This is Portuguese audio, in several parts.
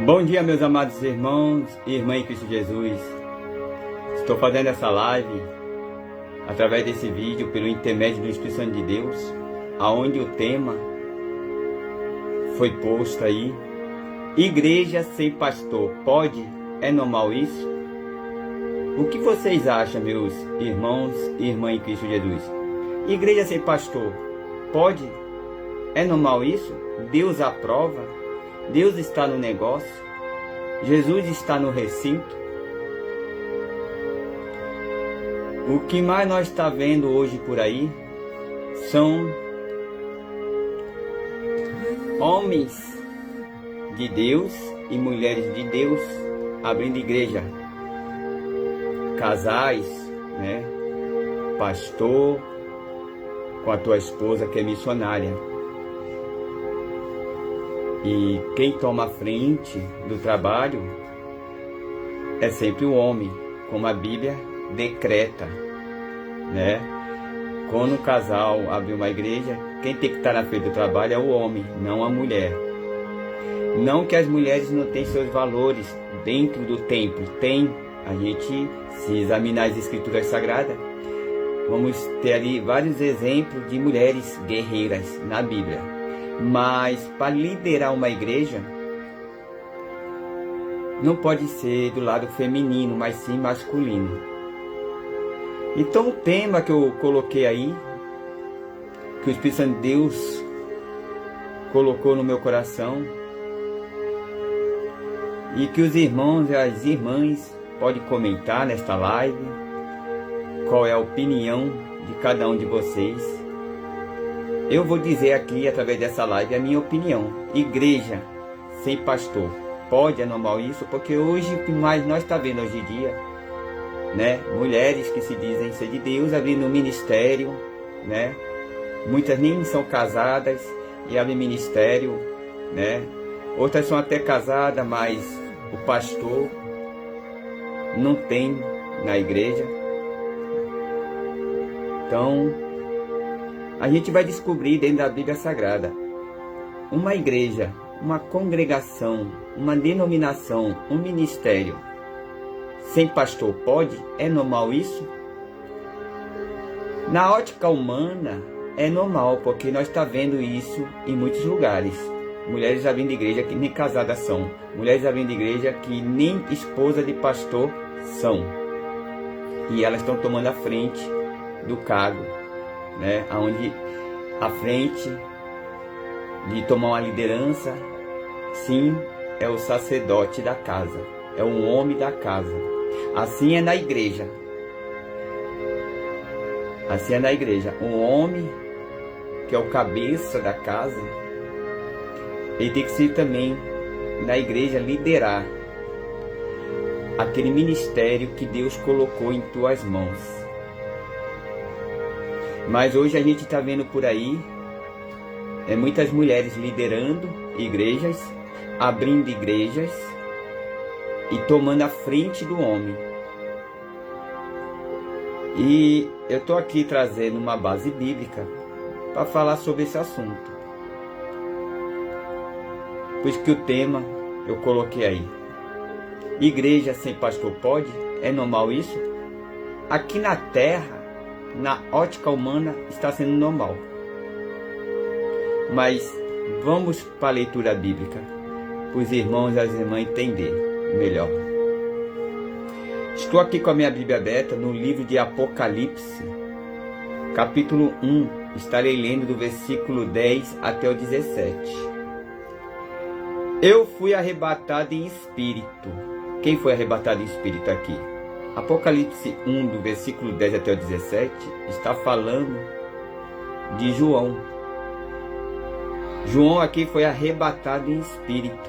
Bom dia, meus amados irmãos e irmãs em Cristo Jesus. Estou fazendo essa live através desse vídeo pelo intermédio do Espírito Santo de Deus, aonde o tema foi posto aí: igreja sem pastor, pode? É normal isso? O que vocês acham, meus irmãos e irmãs em Cristo Jesus? Igreja sem pastor, pode? É normal isso? Deus aprova? Deus está no negócio? Jesus está no recinto? O que mais nós está vendo hoje por aí são homens de Deus e mulheres de Deus abrindo igreja. Casais, né? Pastor com a tua esposa que é missionária. E quem toma a frente do trabalho é sempre o homem, como a Bíblia decreta, né? Quando o casal abre uma igreja, quem tem que estar na frente do trabalho é o homem, não a mulher. Não que as mulheres não tenham seus valores dentro do templo, tem. A gente, se examinar as escrituras sagradas, vamos ter ali vários exemplos de mulheres guerreiras na Bíblia. Mas para liderar uma igreja, não pode ser do lado feminino, mas sim masculino. Então o tema que eu coloquei aí, que o Espírito Santo de Deus colocou no meu coração, e que os irmãos e as irmãs podem comentar nesta live, qual é a opinião de cada um de vocês. Eu vou dizer aqui, através dessa live, a minha opinião. Igreja sem pastor, pode? É normal isso? Porque hoje, o que mais nós estamos vendo hoje em dia, né? Mulheres que se dizem ser de Deus, abrindo um ministério, né? Muitas nem são casadas e abrem ministério, né? Outras são até casadas, mas o pastor não tem na igreja. Então, a gente vai descobrir dentro da Bíblia Sagrada, uma igreja, uma congregação, uma denominação, um ministério sem pastor pode? É normal isso? Na ótica humana é normal, porque nós estamos vendo isso em muitos lugares. Mulheres abrindo igreja que nem casadas são, mulheres abrindo igreja que nem esposa de pastor são, e elas estão tomando a frente do cargo, né? Onde a frente de tomar uma liderança, sim, é o sacerdote da casa, é o homem da casa. Assim é na igreja. Assim é na igreja. Um homem que é o cabeça da casa, ele tem que ser também na igreja liderar aquele ministério que Deus colocou em tuas mãos. Mas hoje a gente está vendo por aí muitas mulheres liderando igrejas, abrindo igrejas e tomando a frente do homem. E eu estou aqui trazendo uma base bíblica para falar sobre esse assunto. Por isso que o tema eu coloquei aí: igreja sem pastor pode? É normal isso? Aqui na terra, na ótica humana, está sendo normal. Mas vamos para a leitura bíblica, para os irmãos e as irmãs entender melhor. Estou aqui com a minha Bíblia aberta no livro de Apocalipse, capítulo 1. Estarei lendo do versículo 10 até o 17. Eu fui arrebatado em espírito. Quem foi arrebatado em espírito aqui? Apocalipse 1, do versículo 10 até o 17, está falando de João. João aqui foi arrebatado em espírito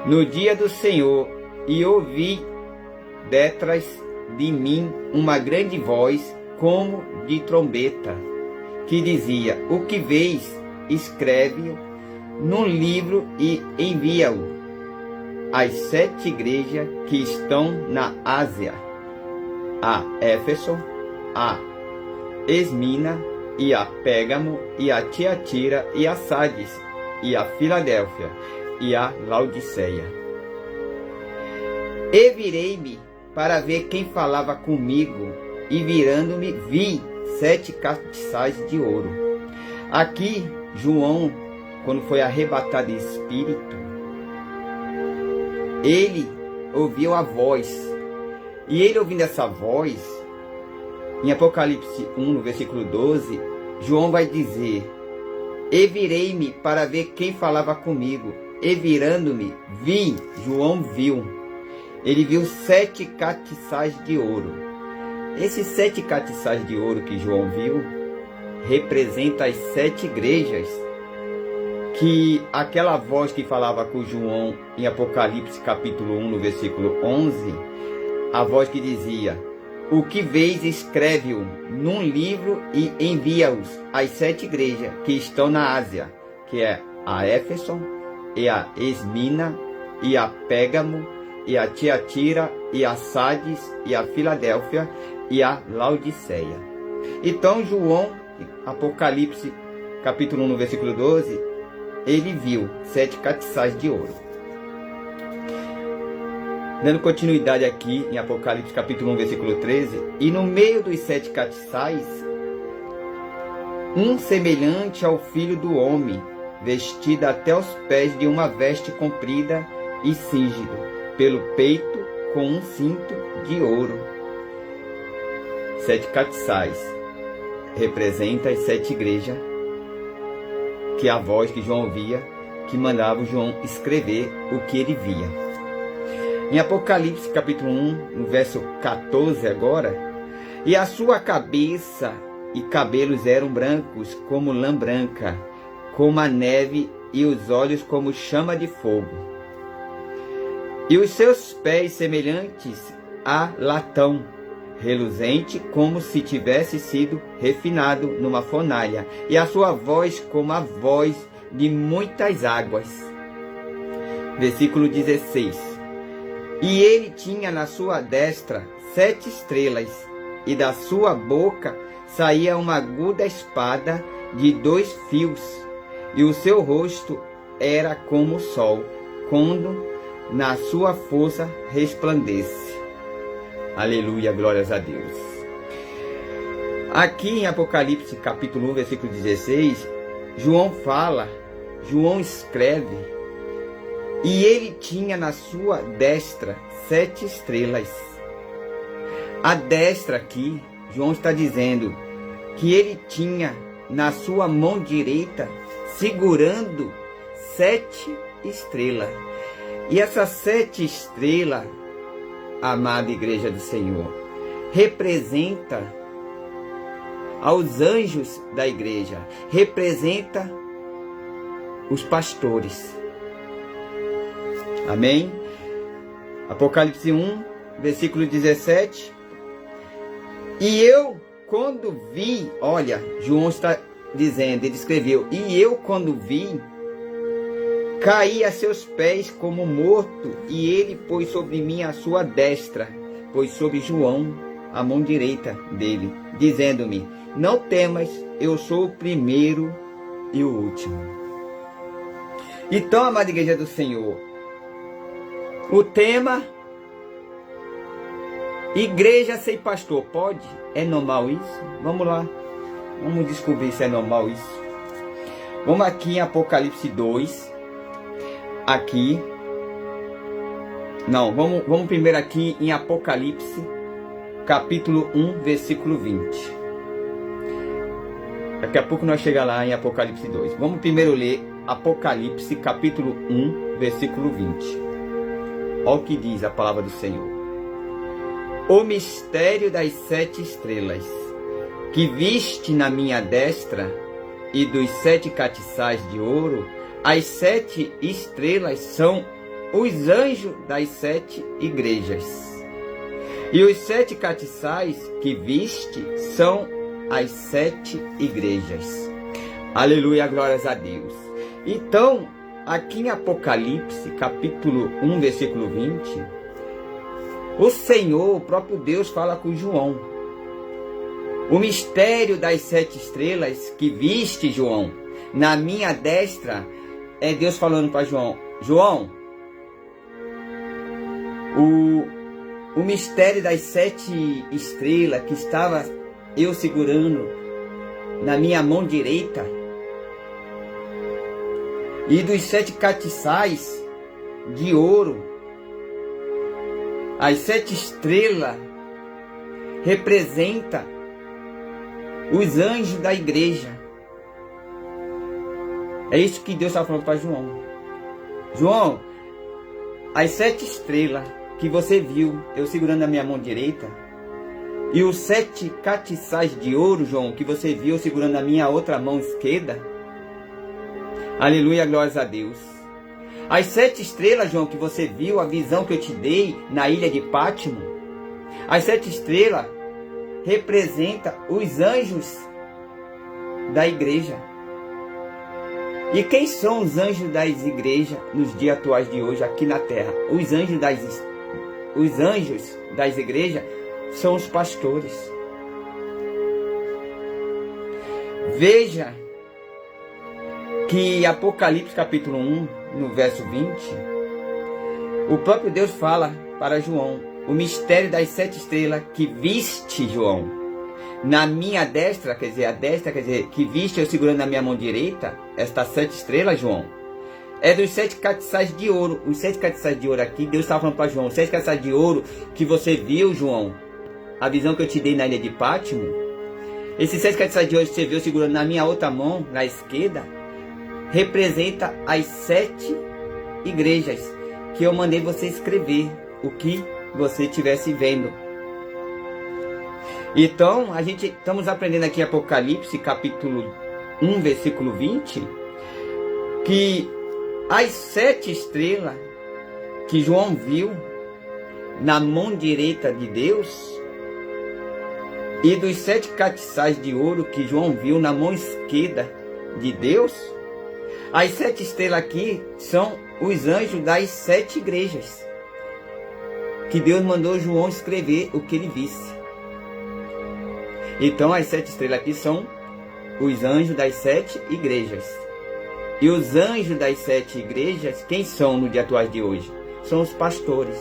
no dia do Senhor, e ouvi detrás de mim uma grande voz como de trombeta, que dizia: o que vês, escreve-o num livro e envia-o às 7 igrejas que estão na Ásia: a Éfeso, a Esmina, e a Pérgamo, e a Tiatira, e a Sardes, e a Filadélfia. e a Laodiceia. E virei-me para ver quem falava comigo, e virando-me vi 7 castiçais de ouro. Aqui, João, quando foi arrebatado em espírito, ele ouviu a voz. E ele ouvindo essa voz, em Apocalipse 1, no versículo 12, João vai dizer: e virei-me para ver quem falava comigo, e virando-me, vi. João viu. Ele viu 7 castiçais de ouro. Esses 7 castiçais de ouro que João viu representa as 7 igrejas que aquela voz que falava com João em Apocalipse capítulo 1, no versículo 11, a voz que dizia: o que vês, escreve-o num livro e envia-os às 7 igrejas que estão na Ásia, que é a Éfeso, e a Esmina, e a Pérgamo, e a Tiatira, e a Sardes, e a Filadélfia, e a Laodiceia. Então João, Apocalipse capítulo 1, no versículo 12, ele viu 7 castiçais de ouro. Dando continuidade aqui em Apocalipse capítulo 1, versículo 13, e no meio dos 7 castiçais, um semelhante ao Filho do Homem, vestido até os pés de uma veste comprida e cingido pelo peito com um cinto de ouro. 7 castiçais representa as 7 igrejas, que a voz que João ouvia, que mandava João escrever o que ele via. Em Apocalipse capítulo 1, no verso 14 agora, e a sua cabeça e cabelos eram brancos como lã branca, como a neve, e os olhos como chama de fogo. E os seus pés semelhantes a latão, reluzente como se tivesse sido refinado numa fornalha, e a sua voz como a voz de muitas águas. Versículo 16. E ele tinha na sua destra 7 estrelas, e da sua boca saía uma aguda espada de 2 fios, e o seu rosto era como o sol, quando na sua força resplandece. Aleluia, glórias a Deus. Aqui em Apocalipse capítulo 1, versículo 16, João escreve: e ele tinha na sua destra 7 estrelas. A destra aqui, João está dizendo que ele tinha na sua mão direita, segurando 7 estrelas. E essas 7 estrelas, amada igreja do Senhor, representa aos anjos da igreja, representa os pastores. Amém? Apocalipse 1, versículo 17. E eu, quando vi, olha, João está dizendo, ele escreveu: e eu, quando vi, caí a seus pés como morto, e ele pôs sobre mim a sua destra, pôs sobre João a mão direita dele, dizendo-me: não temas, eu sou o primeiro e o último. Então, amada igreja do Senhor, o tema: igreja sem pastor, pode? É normal isso? Vamos lá, vamos descobrir se é normal isso. Vamos aqui em Apocalipse 2, aqui, não, vamos primeiro aqui em Apocalipse capítulo 1, versículo 20. Daqui a pouco nós chegamos lá em Apocalipse 2. Vamos primeiro ler Apocalipse capítulo 1, versículo 20. Olha o que diz a palavra do Senhor. O mistério das 7 estrelas, que viste na minha destra, e dos 7 castiçais de ouro. As 7 estrelas são os anjos das 7 igrejas. E os 7 castiçais que viste são as 7 igrejas. Aleluia, glórias a Deus. Então, aqui em Apocalipse, capítulo 1, versículo 20, o Senhor, o próprio Deus, fala com João. O mistério das 7 estrelas que viste, João, na minha destra, é Deus falando para João: João, o mistério das 7 estrelas que estava eu segurando na minha mão direita e dos 7 castiçais de ouro, as 7 estrelas representam os anjos da igreja. É isso que Deus está falando para João. João, as 7 estrelas que você viu eu segurando na minha mão direita e os 7 castiçais de ouro, João, que você viu eu segurando na minha outra mão esquerda. Aleluia, glórias a Deus. As 7 estrelas, João, que você viu, a visão que eu te dei na ilha de Pátimo. As 7 estrelas representam os anjos da igreja. E quem são os anjos das igrejas nos dias atuais de hoje aqui na terra? Os anjos das igrejas são os pastores. Veja que Apocalipse capítulo 1, no verso 20, o próprio Deus fala para João, o mistério das 7 estrelas que viste, João, na minha destra, quer dizer, que viste eu segurando na minha mão direita, estas 7 estrelas, João, é dos 7 castiçais de ouro. Os 7 castiçais de ouro aqui, Deus estava falando para João, os 7 castiçais de ouro que você viu, João, a visão que eu te dei na ilha de Pátimo, esses 7 castiçais de ouro que você viu segurando na minha outra mão, na esquerda, representa as 7 igrejas que eu mandei você escrever, o que você estivesse vendo. Então, a gente estamos aprendendo aqui em Apocalipse, capítulo 1, versículo 20, que as 7 estrelas que João viu na mão direita de Deus e dos 7 castiçais de ouro que João viu na mão esquerda de Deus, as 7 estrelas aqui são os anjos das 7 igrejas que Deus mandou João escrever o que ele visse. Então as 7 estrelas aqui são os anjos das 7 igrejas. E os anjos das 7 igrejas, quem são no dia atual de hoje? São os pastores.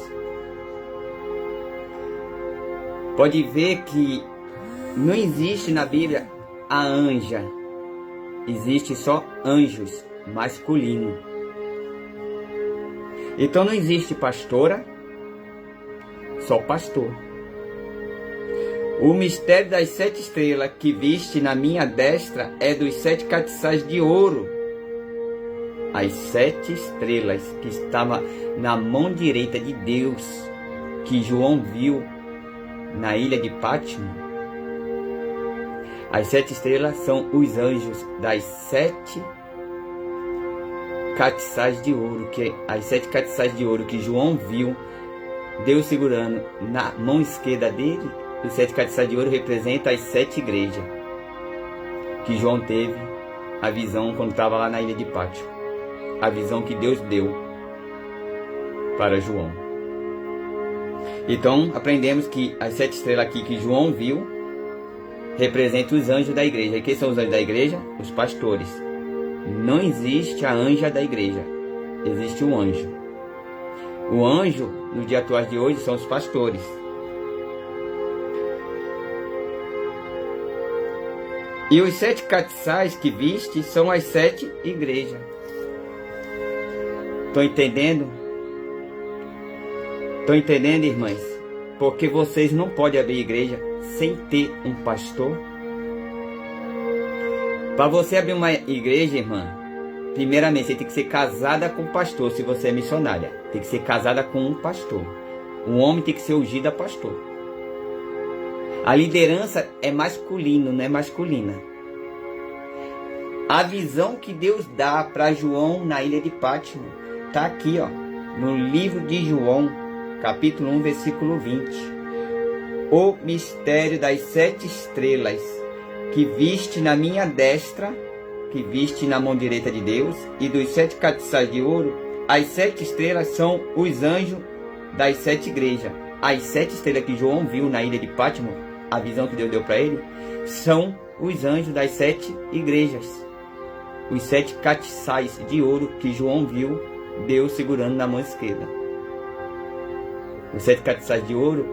Pode ver que não existe na Bíblia a anja. Existe só anjos masculino. Então não existe pastora, só pastor. O mistério das 7 estrelas que viste na minha destra é dos 7 castiçais de ouro. As 7 estrelas que estavam na mão direita de Deus, que João viu na ilha de Pátimo. As 7 estrelas são os anjos das 7 castiçais de ouro, as 7 castiçais de ouro que João viu, Deus segurando na mão esquerda dele. Os 7 castiçais de ouro representam as 7 igrejas que João teve a visão quando estava lá na ilha de Pátimo. A visão que Deus deu para João. Então aprendemos que as 7 estrelas aqui que João viu representam os anjos da igreja. E quem são os anjos da igreja? Os pastores. Não existe a anja da igreja, existe um anjo. O anjo, no dia atual de hoje, são os pastores. E os 7 castiçais que viste são as 7 igrejas. Estão entendendo? Estão entendendo, irmãs? Porque vocês não podem abrir igreja sem ter um pastor. Para você abrir uma igreja, irmã, primeiramente você tem que ser casada com um pastor. Se você é missionária, tem que ser casada com um pastor. Um homem tem que ser ungido a pastor. A liderança é masculina, não é masculina. A visão que Deus dá para João na ilha de Pátimo está aqui, ó, no livro de João, capítulo 1, versículo 20. O mistério das 7 estrelas que viste na minha destra, que viste na mão direita de Deus, e dos 7 castiçais de ouro. As 7 estrelas são os anjos das 7 igrejas. As 7 estrelas que João viu na ilha de Pátimo, a visão que Deus deu para ele, são os anjos das 7 igrejas. Os 7 castiçais de ouro que João viu Deus segurando na mão esquerda. Os 7 castiçais de ouro,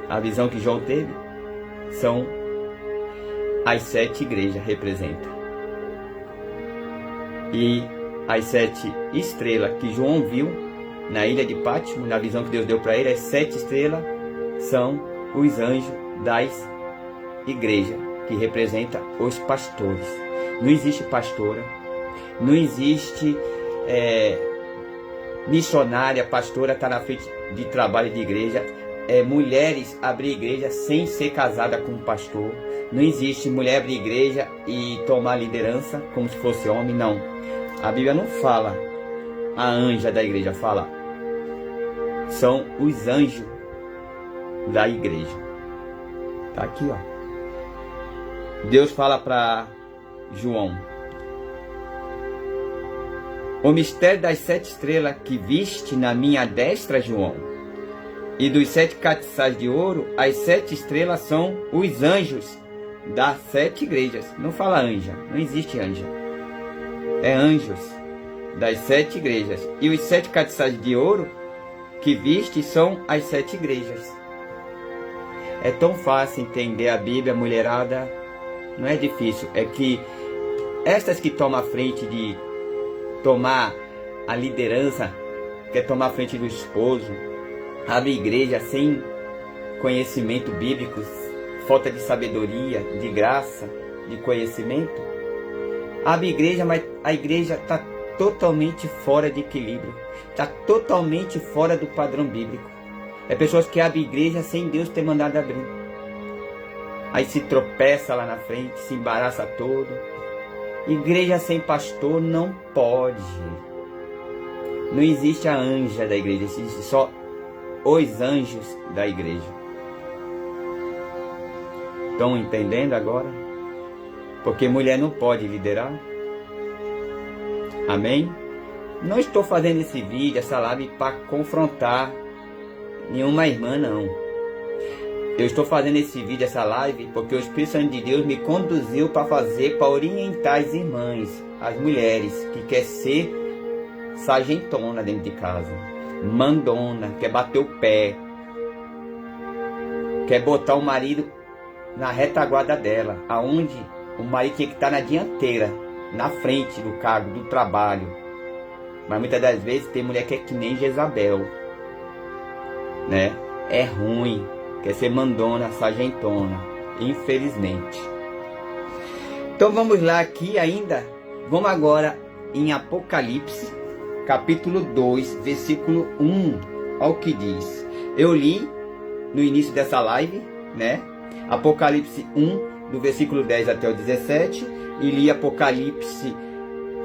a visão que João teve, são as 7 igrejas, representam. E as 7 estrelas que João viu na ilha de Pátimo, na visão que Deus deu para ele, as 7 estrelas são os anjos das igrejas, que representa os pastores. Não existe pastora, não existe missionária, pastora está na frente de trabalho de igreja, mulheres abrir igreja sem ser casada com um pastor. Não existe mulher abrir igreja e tomar liderança como se fosse homem, não. A Bíblia não fala a anja da igreja, fala são os anjos da igreja. Tá aqui, ó. Deus fala para João: o mistério das 7 estrelas que viste na minha destra, João, e dos 7 castiçais de ouro, as 7 estrelas são os anjos das 7 igrejas. Não fala anja, não existe anja. É anjos das 7 igrejas. E os 7 castiçais de ouro que viste são as 7 igrejas. É tão fácil entender a Bíblia, mulherada. Não é difícil. É que estas que tomam a frente de tomar a liderança, quer tomar a frente do esposo, abre igreja sem conhecimento bíblico, falta de sabedoria, de graça, de conhecimento. Abre igreja, mas a igreja está totalmente fora de equilíbrio, está totalmente fora do padrão bíblico. É pessoas que abrem igreja sem Deus ter mandado abrir. Aí se tropeça lá na frente, se embaraça todo. Igreja sem pastor não pode. Não existe a anja da igreja, existe só os anjos da igreja. Estão entendendo agora? Porque mulher não pode liderar. Amém? Não estou fazendo esse vídeo, essa live para confrontar nenhuma irmã, não. Eu estou fazendo esse vídeo, essa live, porque o Espírito Santo de Deus me conduziu para fazer, para orientar as irmãs, as mulheres que quer ser sargentona dentro de casa, mandona, quer bater o pé, quer botar o marido na retaguarda dela, aonde o marido tinha que estar na dianteira, na frente do cargo, do trabalho. Mas muitas das vezes tem mulher que é que nem Jezabel, né? É ruim, quer ser mandona, sargentona, infelizmente. Então vamos lá aqui ainda, vamos agora em Apocalipse, capítulo 2, versículo 1, olha o que diz. Eu li no início dessa live, né? Apocalipse 1, do versículo 10 até o 17, e li Apocalipse,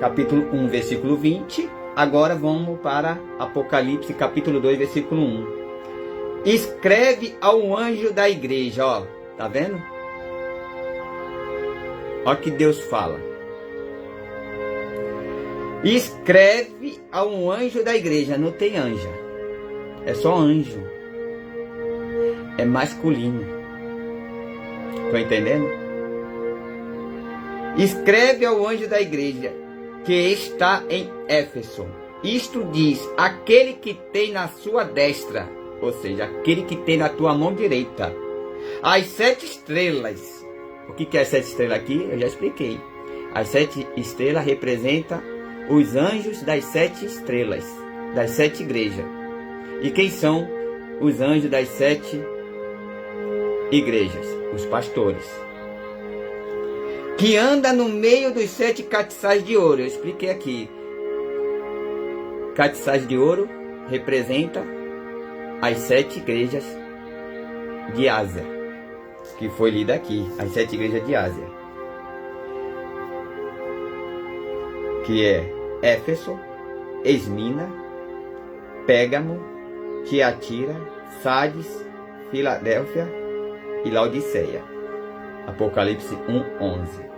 capítulo 1, versículo 20. Agora vamos para Apocalipse, capítulo 2, versículo 1. Escreve ao anjo da igreja, ó, tá vendo? Ó que Deus fala. Escreve ao anjo da igreja, não tem anja, é só anjo, é masculino. Estão entendendo? Escreve ao anjo da igreja que está em Éfeso. Isto diz aquele que tem na sua destra, ou seja, aquele que tem na tua mão direita, as 7 estrelas. O que é as 7 estrelas aqui? Eu já expliquei. As 7 estrelas representam os anjos das 7 estrelas, das 7 igrejas. E quem são os anjos das 7 igrejas? Os pastores. Que anda no meio dos 7 castiçais de ouro. Eu expliquei aqui. Castiçais de ouro representa as 7 igrejas de Ásia, que foi lida aqui, as 7 igrejas de Ásia, que é Éfeso, Esmina, Pérgamo, Tiatira, Sardes, Filadélfia e Laodiceia. Apocalipse 1:11.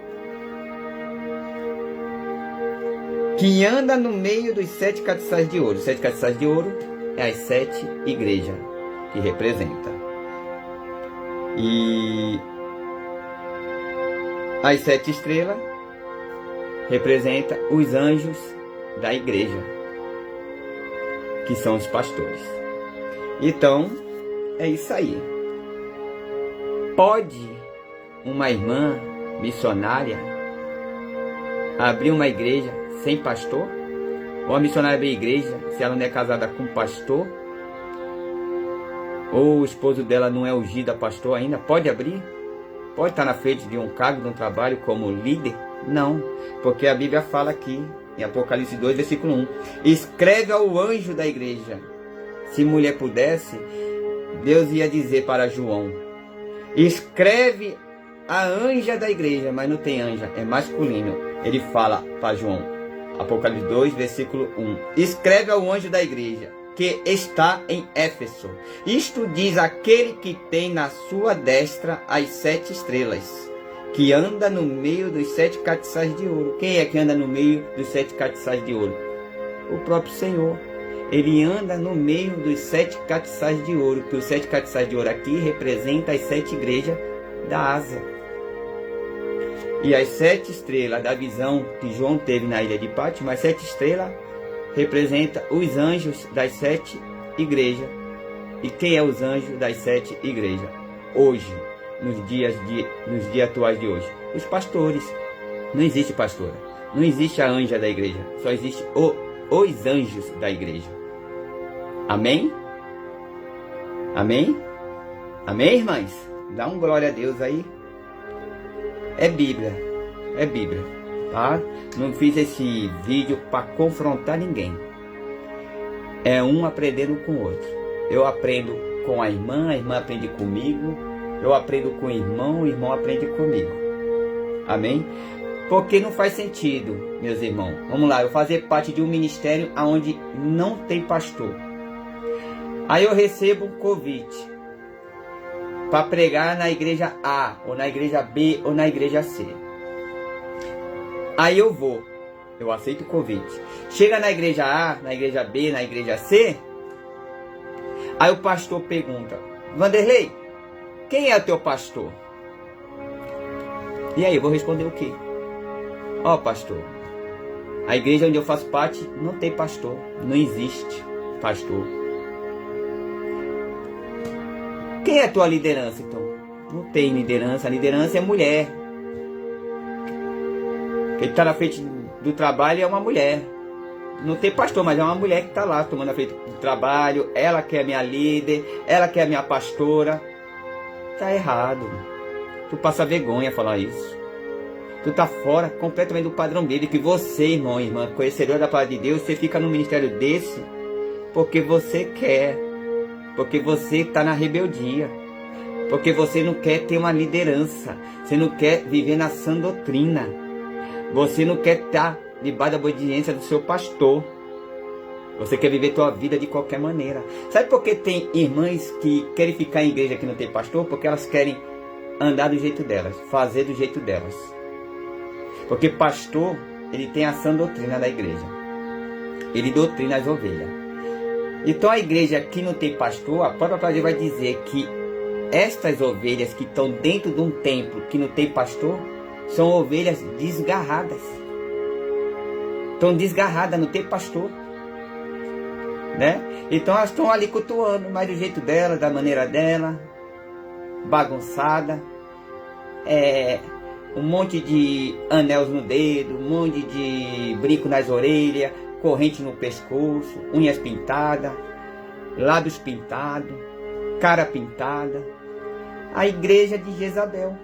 Que anda no meio dos 7 castiçais de ouro. Os 7 castiçais de ouro é as 7 igrejas que representa. E as 7 estrelas representa os anjos da igreja. que são os pastores. Então, é isso aí. Pode uma irmã missionária abrir uma igreja sem pastor? Ou a missionária abrir igreja se ela não é casada com pastor? Ou o esposo dela não é ungido a pastor ainda? Pode abrir? Pode estar na frente de um cargo, de um trabalho como líder? Não, porque a Bíblia fala aqui, em Apocalipse 2, versículo 1. Escreve ao anjo da igreja. Se mulher pudesse, Deus ia dizer para João. Escreve a anja da igreja, mas não tem anja, é masculino. Ele fala para João, Apocalipse 2, versículo 1. Escreve ao anjo da igreja, que está em Éfeso. Isto diz aquele que tem na sua destra as 7 estrelas, que anda no meio dos 7 castiçais de ouro. Quem é que anda no meio dos 7 castiçais de ouro? O próprio Senhor. Ele anda no meio dos 7 castiçais de ouro, que os 7 castiçais de ouro aqui representam as 7 igrejas da Ásia. E as 7 estrelas da visão que João teve na ilha de Patmos, as 7 estrelas representam os anjos das 7 igrejas. E quem é os anjos das 7 igrejas? Hoje, nos dias atuais de hoje, os pastores. Não existe pastora, não existe a anja da igreja, só existe os anjos da igreja. Amém? Amém? Amém, irmãs? Dá um glória a Deus aí. É Bíblia, tá? Não fiz esse vídeo para confrontar ninguém. É um aprendendo com o outro. Eu aprendo com a irmã aprende comigo. Eu aprendo com o irmão aprende comigo. Amém? Porque não faz sentido, meus irmãos. Vamos lá, eu fazer parte de um ministério onde não tem pastor. Aí eu recebo um convite para pregar na igreja A, ou na igreja B, ou na igreja C. Aí eu vou, eu aceito o convite. Chega na igreja A, na igreja B, na igreja C. Aí o pastor pergunta: Vanderlei, quem é o teu pastor? E aí eu vou responder o quê? Ó, pastor, a igreja onde eu faço parte não tem pastor, não existe pastor. Quem é a tua liderança, então? Não tem liderança, a liderança é mulher. Quem está na frente do trabalho é uma mulher. Não tem pastor, mas é uma mulher que está lá tomando a frente do trabalho. Ela que é minha líder, ela que é minha pastora. Tá errado. Tu passa vergonha falar isso. Tu tá fora completamente do padrão bíblico. E você, irmão, irmã, conhecedor da palavra de Deus, você fica num ministério desse porque você quer. Porque você está na rebeldia. Porque você não quer ter uma liderança. Você não quer viver na sã doutrina. Você não quer estar debaixo da obediência do seu pastor. Você quer viver tua vida de qualquer maneira. Sabe por que tem irmãs que querem ficar em igreja que não tem pastor? Porque elas querem andar do jeito delas, fazer do jeito delas. Porque pastor, ele tem a sã doutrina da igreja. Ele doutrina as ovelhas. Então a igreja que não tem pastor, a própria palavra vai dizer que estas ovelhas que estão dentro de um templo que não tem pastor, são ovelhas desgarradas. Estão desgarradas, não tem pastor. Né? Então elas estão ali cultuando, mas do jeito dela, da maneira dela, bagunçada. Um monte de anéis no dedo, um monte de brinco nas orelhas, corrente no pescoço, unhas pintadas, lábios pintados, cara pintada. A igreja de Jezabel.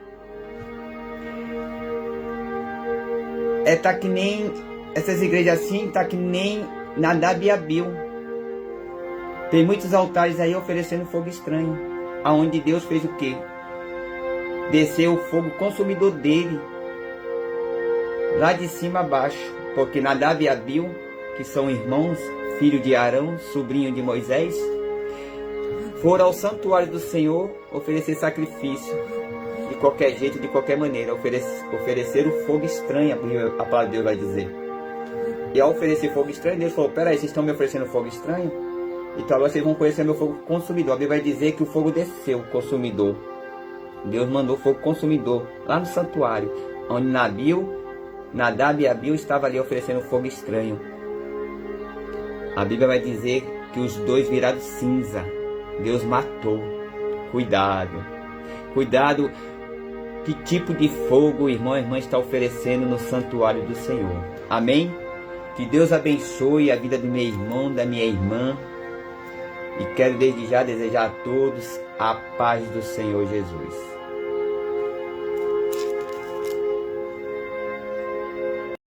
Tá que nem essas igrejas assim, tá que nem Nadab e Abiú. Tem muitos altares aí oferecendo fogo estranho, aonde Deus fez o quê? Desceu o fogo consumidor dele, lá de cima a baixo, porque Nadab e Abiú, que são irmãos, filho de Arão, sobrinho de Moisés, foram ao santuário do Senhor oferecer sacrifício, de qualquer jeito, de qualquer maneira, oferecer o fogo estranho, a palavra de Deus vai dizer. E ao oferecer fogo estranho, Deus falou: peraí, vocês estão me oferecendo fogo estranho? Então agora vocês vão conhecer meu fogo consumidor. A Bíblia vai dizer que o fogo desceu, consumidor. Deus mandou fogo consumidor lá no santuário, onde Nadab e Abiú estavam ali oferecendo fogo estranho. A Bíblia vai dizer que os dois viraram cinza. Deus matou. Cuidado. Cuidado. Que tipo de fogo o irmão e a irmã está oferecendo no santuário do Senhor. Amém? Que Deus abençoe a vida do meu irmão, da minha irmã. E quero desde já desejar a todos a paz do Senhor Jesus.